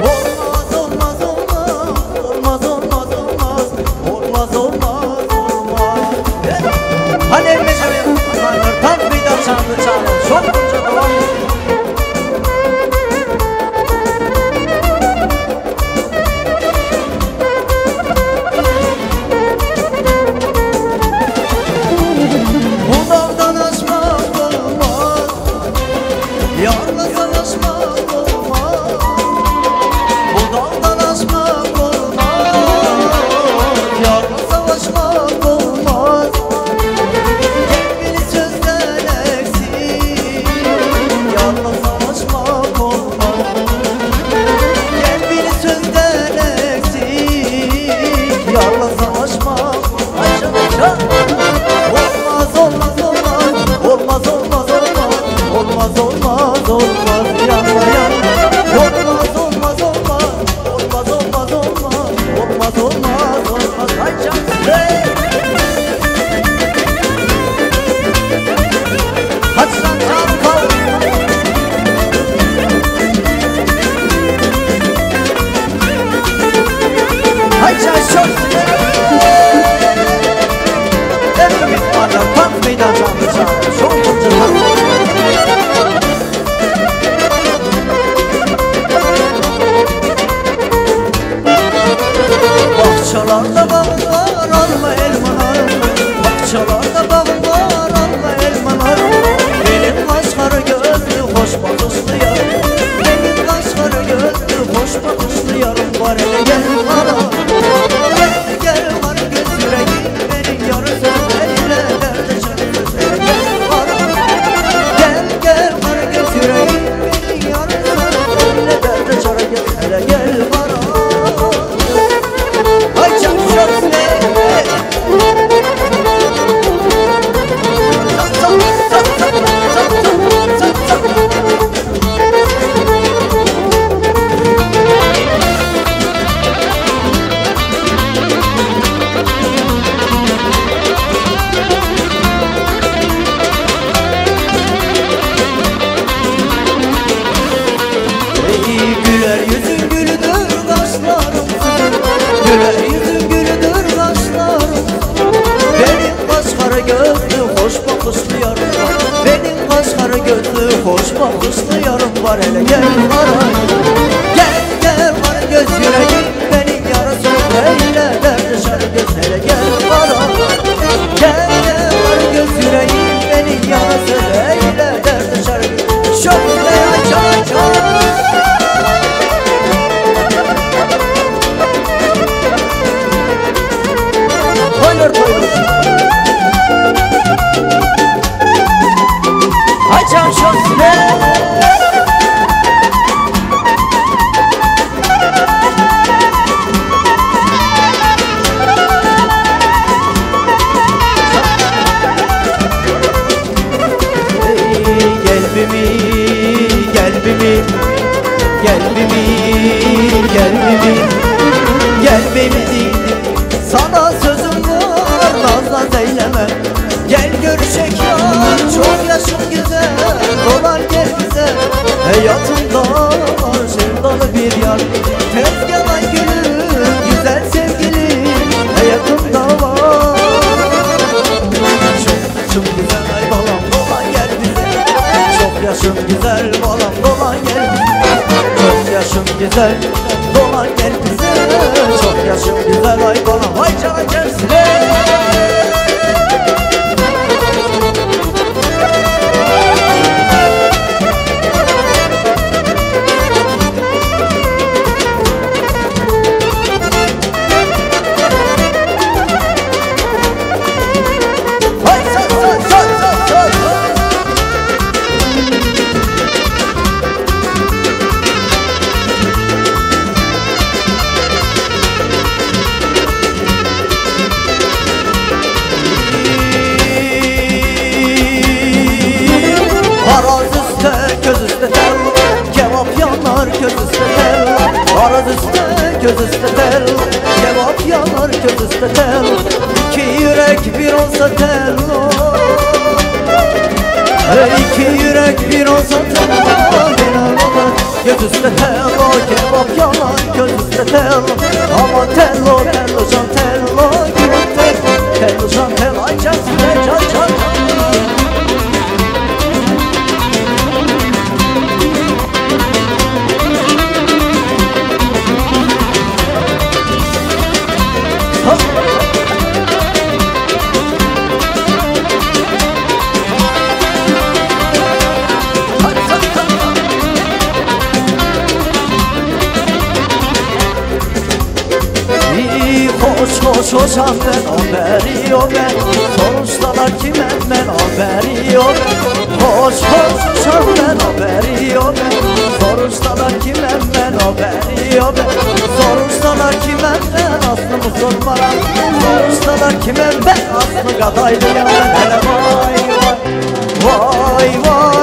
Olmaz olmaz olmaz olmaz olmaz olmaz olmaz olmaz olmaz. Hani evleneceğim ya tam meydan çaldı çaldı çok bunca devam ediyor. Bu dağdan aşmak olmaz, yarla savaşmak olmaz. Bu dağdan aşmak olmaz, yarla savaşmak olmaz. Gel beni sözden eksik, yarla savaşmak olmaz. Gel beni sözden eksik, yarla savaşmak aşağı aşağı. Olmaz olmaz olmaz olmaz olmaz olmaz olmaz olmaz yanma yanma. Olmaz olmaz olmaz olmaz olmaz olmaz olmaz olmaz olmaz. Ay canım hadi sen canım kal. Ay canım çok kalk meydan çaldı çaldı çok bunca kalk. Bahçalarda bağım var alma elmalar, bahçalarda bağım var alma elmalar. Benim kaşları gözlü hoş bakışlı yarım, benim kaşları gözlü hoş bakışlı yarım var. Hele gel bana gel gel var göz yüreğim benim yarı sözleriyle derde çarpı. Hele gel bana gel gel var göz yüreğim benim yarı sözleriyle derde çarpı. Hele gel bana. Ay canım çok ne? Güler yüzün gülüdür kaşlarım, güler yüzün gülüdür kaşlarım. Benim kaşları gözlü hoş bakışlı yarım var, benim kaşları gözlü hoş bakışlı yarım var. Hele gel bana gel gel var göz yüreğim benim yara sözleriyle derdi şarkı. Hele gel bana gel gel var göz yüreğim benim yara sözleriyle derdi şarkı. Şöyle aç aç aç. Toylar toylar. Açan şöyle. Gelbimi gelbimi gelbimi gelbimi gelbimi değildim. Sana sözüm var nazlan zeyleme. Gel görüşek yar çok yaşım güzel. Dolar gel bize hayatımda var sevdalı bir yar. Tezgahın gülüm güzel sevgilim hayatımda var. Çok yaşım güzel ay balam dolan gel bize. Çok yaşım güzel balam dolan gel bize. Çok yaşım güzel dolan gel bize. Çok yaşım güzel ay balam ay cana gelsine. Göz üstte tel, araz üstte göz üstte tel. Kebap yanar göz üstte tel. İki yürek bir olsa tel. İki yürek bir olsa tel. Göz üstə tello, kebab yalan göz üstə tello. Aman tello, tello can tello, gülüm tello. Tello can tello, ay can can can can. Hoş hoşam ben haberi yok ben. Soruşsalar kime ben haberi yok. Hoş hoşam ben haberi yok ben. Soruşsalar kime ben haberi yok ben. Soruşsalar kime ben aslımı sormaram. Soruşsalar kime ben aslı kadaydı ya ben. Hele vay vay vay vay.